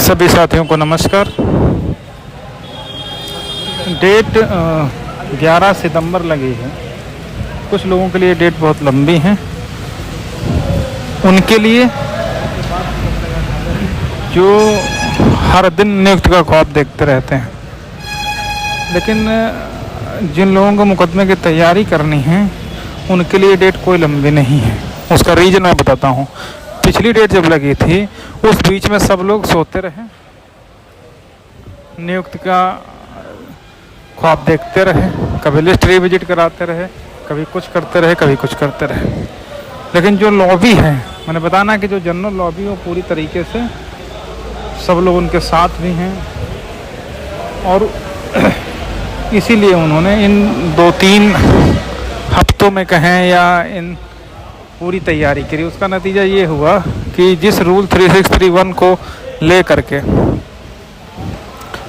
सभी साथियों को नमस्कार। डेट 11 सितंबर लगी है। कुछ लोगों के लिए डेट बहुत लंबी है, उनके लिए जो हर दिन नियुक्त का ख्वाब देखते रहते हैं। लेकिन जिन लोगों को मुकदमे की तैयारी करनी है उनके लिए डेट कोई लंबी नहीं है। उसका रीज़न मैं बताता हूँ। पिछली डेट जब लगी थी उस बीच में सब लोग सोते रहे, नियुक्त का ख्वाब देखते रहे, कभी लिस्ट रिविजिट कराते रहे, कभी कुछ करते रहे, कभी कुछ करते रहे। लेकिन जो लॉबी है, मैंने बताना कि जो जनरल लॉबी वो पूरी तरीके से सब लोग उनके साथ भी हैं और इसीलिए उन्होंने इन 2-3 हफ्तों में कहें या इन पूरी तैयारी करी। उसका नतीजा ये हुआ कि जिस रूल 3631 को ले करके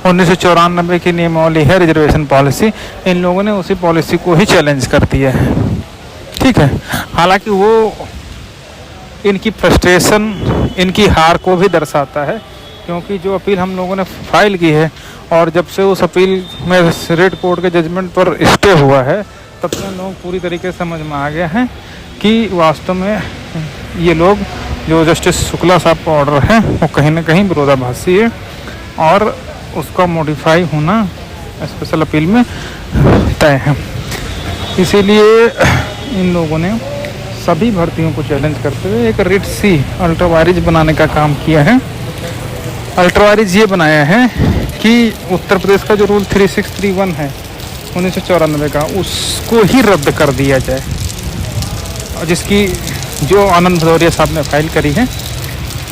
1994 की नियमावली है रिजर्वेशन पॉलिसी, इन लोगों ने उसी पॉलिसी को ही चैलेंज कर दिया है। ठीक है, हालांकि वो इनकी फ्रस्ट्रेशन, इनकी हार को भी दर्शाता है, क्योंकि जो अपील हम लोगों ने फाइल की है और जब से उस अपील में रेड कोर्ट के जजमेंट पर स्टे हुआ है तब से लोग पूरी तरीके से समझ में आ गया है कि वास्तव में ये लोग जो जस्टिस शुक्ला साहब का ऑर्डर है वो कहीं ना कहीं विरोधाभासी है और उसका मॉडिफाई होना स्पेशल अपील में तय है। इसीलिए इन लोगों ने सभी भर्तियों को चैलेंज करते हुए एक रिट सी अल्ट्रावायरेज बनाने का काम किया है। अल्ट्रावायरेज ये बनाया है कि उत्तर प्रदेश का जो रूल 3631 है 1994 का, उसको ही रद्द कर दिया जाए, और जिसकी जो आनंद भदौरिया साहब ने फाइल करी है।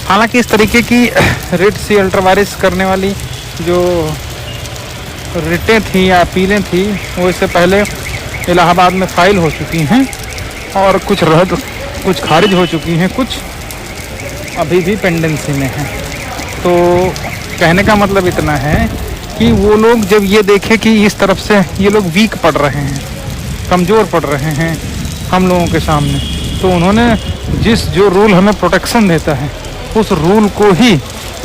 हालांकि इस तरीके की रिट सी अल्ट्रावायरेज करने वाली जो रिटें थी या अपीलें थी वो इससे पहले इलाहाबाद में फाइल हो चुकी हैं और कुछ रद्द, कुछ खारिज हो चुकी हैं, कुछ अभी भी पेंडेंसी में हैं। तो कहने का मतलब इतना है कि वो लोग जब ये देखें कि इस तरफ से ये लोग वीक पड़ रहे हैं, कमज़ोर पड़ रहे हैं हम लोगों के सामने, तो उन्होंने जो रूल हमें प्रोटेक्शन देता है उस रूल को ही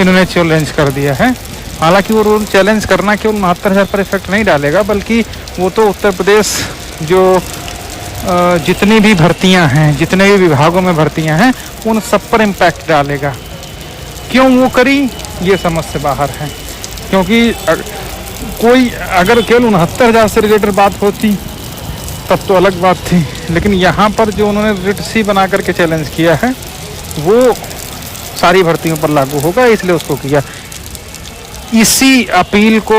इन्होंने चैलेंज कर दिया है। हालांकि वो रूल चैलेंज करना केवल 69,000 पर इफेक्ट नहीं डालेगा, बल्कि वो तो उत्तर प्रदेश जो जितनी भी भर्तियां हैं, जितने भी विभागों में भर्तियां हैं, उन सब पर इम्पैक्ट डालेगा। क्यों वो करी ये समझ से बाहर है, क्योंकि कोई अगर केवल 69,000 से रिलेटेड बात होती तब तो अलग बात थी, लेकिन यहाँ पर जो उन्होंने रिट सी बना करके चैलेंज किया है वो सारी भर्तियों पर लागू होगा, इसलिए उसको किया। इसी अपील को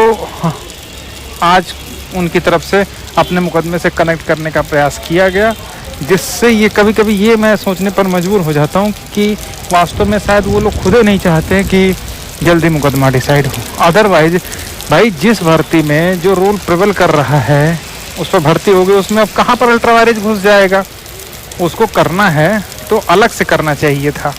आज उनकी तरफ से अपने मुकदमे से कनेक्ट करने का प्रयास किया गया, जिससे ये कभी कभी ये मैं सोचने पर मजबूर हो जाता हूँ कि वास्तव में शायद वो लोग खुद ही नहीं चाहते कि जल्दी मुकदमा डिसाइड हो। अदरवाइज भाई जिस भर्ती में जो रूल प्रिवेल कर रहा है उस पर भर्ती हो गई, उसमें अब कहाँ पर अल्ट्रावायरेज घुस जाएगा। उसको करना है तो अलग से करना चाहिए था।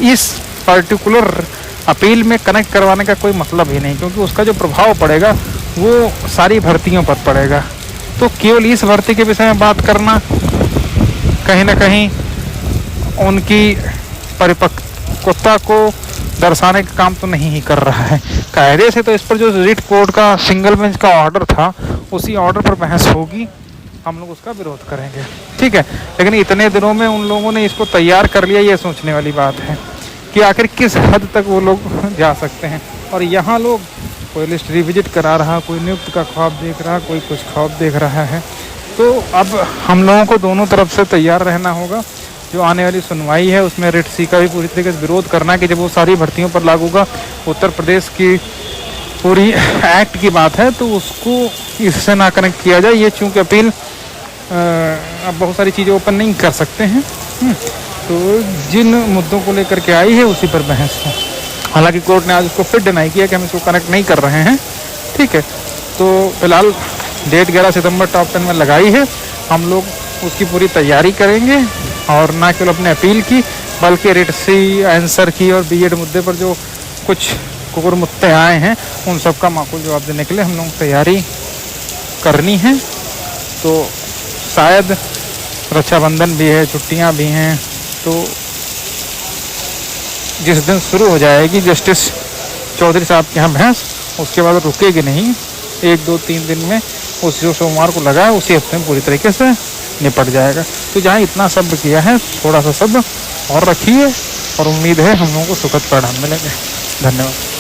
इस पर्टिकुलर अपील में कनेक्ट करवाने का कोई मतलब ही नहीं, क्योंकि उसका जो प्रभाव पड़ेगा वो सारी भर्तियों पर पड़ेगा। तो केवल इस भर्ती के विषय में बात करना कहीं ना कहीं उनकी परिपक्वता को दर्शाने का काम तो नहीं ही कर रहा है। कायदे से तो इस पर जो रिट कोर्ट का सिंगल बेंच का ऑर्डर था उसी ऑर्डर पर बहस होगी, हम लोग उसका विरोध करेंगे, ठीक है। लेकिन इतने दिनों में उन लोगों ने इसको तैयार कर लिया, ये सोचने वाली बात है कि आखिर किस हद तक वो लोग जा सकते हैं। और यहाँ लोग कोई लिस्ट रिविजिट करा रहा, कोई नियुक्त का ख्वाब देख रहा, कोई कुछ ख्वाब देख रहा है। तो अब हम लोगों को दोनों तरफ से तैयार रहना होगा। जो आने वाली सुनवाई है उसमें रिट सी का भी पूरी तरीके से विरोध करना कि जब वो सारी भर्तियों पर लागू होगा, उत्तर प्रदेश की पूरी एक्ट की बात है, तो उसको इससे ना कनेक्ट किया जाए। ये चूँकि अपील अब बहुत सारी चीज़ें ओपन नहीं कर सकते हैं, तो जिन मुद्दों को लेकर के आई है उसी पर बहस है। हालांकि कोर्ट ने आज उसको फिर डिनाई किया कि हम इसको कनेक्ट नहीं कर रहे हैं, ठीक है। तो फिलहाल डेट 11 सितंबर टॉप 10 में लगाई है, हम लोग उसकी पूरी तैयारी करेंगे और ना केवल अपने अपील की बल्कि रिट सी, आंसर की और बीएड मुद्दे पर जो कुछ कुकुर मुद्दे आए हैं उन सब का माकूल जवाब देने के लिए हम लोग तैयारी करनी है। तो शायद रक्षाबंधन भी है, छुट्टियां भी हैं, तो जिस दिन शुरू हो जाएगी जस्टिस चौधरी साहब के यहाँ बहस, उसके बाद रुकेगी नहीं। 1 2 3 दिन में उस जो सोमवार को लगा है उसी हफ्ते में पूरी तरीके से निपट जाएगा। तो जहाँ इतना सब्र किया है, थोड़ा सा सब्र और रखिए और उम्मीद है हम लोगों को सुखद परिणाम मिलेंगे। धन्यवाद।